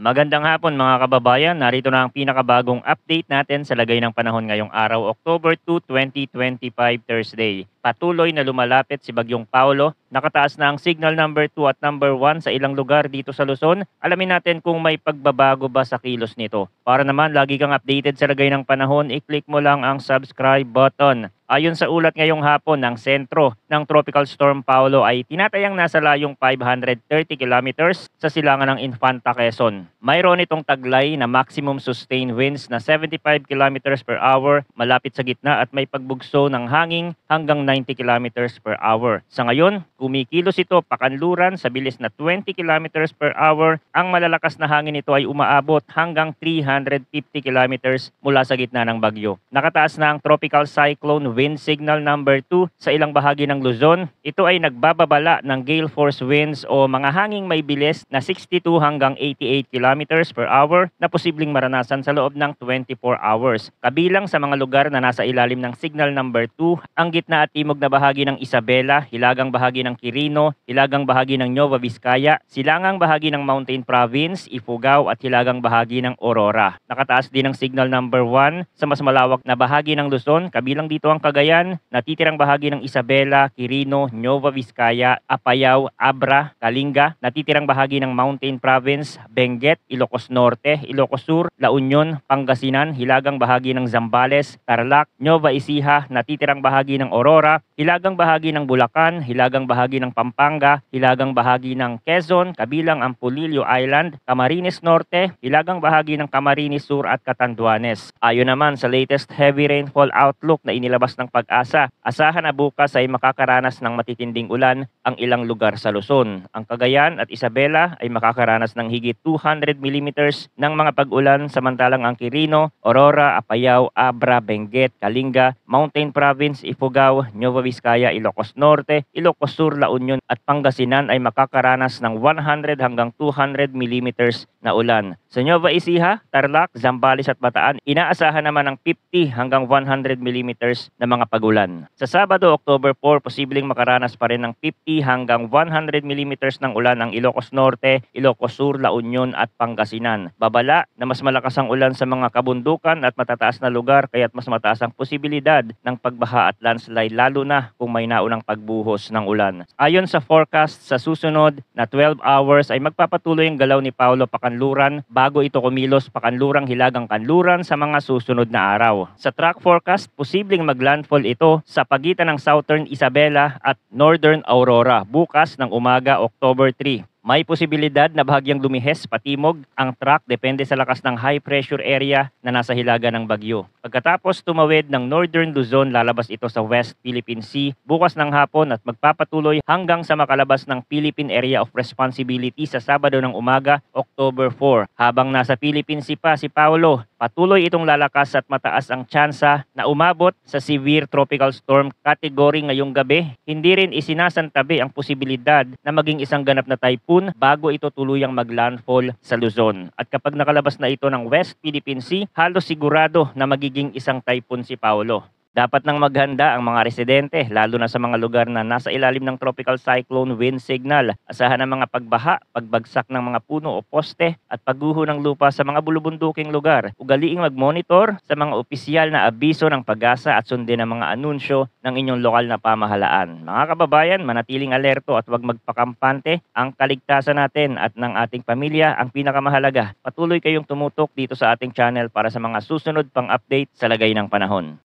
Magandang hapon mga kababayan, narito na ang pinakabagong update natin sa lagay ng panahon ngayong araw, October 2, 2025, Thursday. Patuloy na lumalapit si Bagyong Paulo, nakataas na ang signal number 2 at number 1 sa ilang lugar dito sa Luzon. Alamin natin kung may pagbabago ba sa kilos nito. Para naman lagi kang updated sa lagay ng panahon, i-click mo lang ang subscribe button. Ayon sa ulat ngayong hapon, ng sentro ng Tropical Storm Paulo ay tinatayang nasa layong 530 kilometers sa silangan ng Infanta, Quezon. Mayroon itong taglay na maximum sustained winds na 75 kilometers per hour malapit sa gitna at may pagbugso ng hangin hanggang 90 kilometers per hour. Sa ngayon, kumikilos ito pakanluran sa bilis na 20 kilometers per hour. Ang malalakas na hangin nito ay umaabot hanggang 350 kilometers mula sa gitna ng bagyo. Nakataas na ang tropical cyclone wind signal number 2 sa ilang bahagi ng Luzon. Ito ay nagbababala ng gale force winds o mga hanging may bilis na 62 hanggang 88 kilometers per hour na posibleng maranasan sa loob ng 24 hours. Kabilang sa mga lugar na nasa ilalim ng signal number 2, ang gitna at timog na bahagi ng Isabela, hilagang bahagi ng Quirino, hilagang bahagi ng Nueva Vizcaya, silangang bahagi ng Mountain Province, Ifugao at hilagang bahagi ng Aurora. Nakataas din ang signal number 1 sa mas malawak na bahagi ng Luzon, kabilang dito ang Cagayan, natitirang bahagi ng Isabela, Quirino, Nueva Vizcaya, Apayao, Abra, Kalinga, natitirang bahagi ng Mountain Province, Benguet, Ilocos Norte, Ilocos Sur, La Union, Pangasinan, hilagang bahagi ng Zambales, Tarlac, Nueva Ecija, natitirang bahagi ng Aurora, hilagang bahagi ng Bulacan, hilagang bahagi ng Pampanga, hilagang bahagi ng Quezon, kabilang ang Pulilio Island, Camarines Norte, hilagang bahagi ng Camarines Sur at Catanduanes. Ayon naman sa latest heavy rainfall outlook na inilabas ng Pag-asa, asahan na bukas ay makakaranas ng matitinding ulan ang ilang lugar sa Luzon. Ang Cagayan at Isabela ay makakaranas ng higit 200 millimeters ng mga pag-ulan, samantalang ang Quirino, Aurora, Apayao, Abra, Benguet, Kalinga, Mountain Province, Ifugao, Nueva Vizcaya, Ilocos Norte, Ilocos Sur, La Union at Pangasinan ay makakaranas ng 100 hanggang 200 millimeters na ulan. Sa Nueva Ecija, Tarlac, Zambales at Bataan, inaasahan naman ng 50 hanggang 100 millimeters na mga pag-ulan. Sa Sabado, October 4, posibleng makaranas pa rin ng 50 hanggang 100 millimeters ng ulan ang Ilocos Norte, Ilocos Sur, La Union at Pangasinan. Babala na mas malakas ang ulan sa mga kabundukan at matataas na lugar, kaya't mas mataas ang posibilidad ng pagbaha at landslide, lalo na kung may naunang pagbuhos ng ulan. Ayon sa forecast, sa susunod na 12 hours ay magpapatuloy ang galaw ni Paulo pakanluran bago ito kumilos pakanlurang hilagang kanluran sa mga susunod na araw. Sa track forecast, posibleng maglandfall ito sa pagitan ng Southern Isabela at Northern Aurora bukas ng umaga, October 3. May posibilidad na bahagyang lumihes patimog ang track depende sa lakas ng high pressure area na nasa hilaga ng bagyo. Pagkatapos tumawid ng Northern Luzon, lalabas ito sa West Philippine Sea bukas ng hapon at magpapatuloy hanggang sa makalabas ng Philippine Area of Responsibility sa Sabado ng umaga, October 4. Habang nasa Philippine Sea pa si Paulo, patuloy itong lalakas at mataas ang tsansa na umabot sa severe tropical storm category ngayong gabi. Hindi rin isinasantabi ang posibilidad na maging isang ganap na typhoon bago ito tuluyang maglandfall sa Luzon. At kapag nakalabas na ito ng West Philippine Sea, halos sigurado na magiging isang typhoon si Paulo. Dapat nang maghanda ang mga residente, lalo na sa mga lugar na nasa ilalim ng tropical cyclone wind signal. Asahan ang mga pagbaha, pagbagsak ng mga puno o poste at pagguho ng lupa sa mga bulubunduking lugar. Ugaliing mag-monitor sa mga opisyal na abiso ng Pag-asa at sundin ang mga anunsyo ng inyong lokal na pamahalaan. Mga kababayan, manatiling alerto at huwag magpakampante. Ang kaligtasan natin at ng ating pamilya ang pinakamahalaga. Patuloy kayong tumutok dito sa ating channel para sa mga susunod pang update sa lagay ng panahon.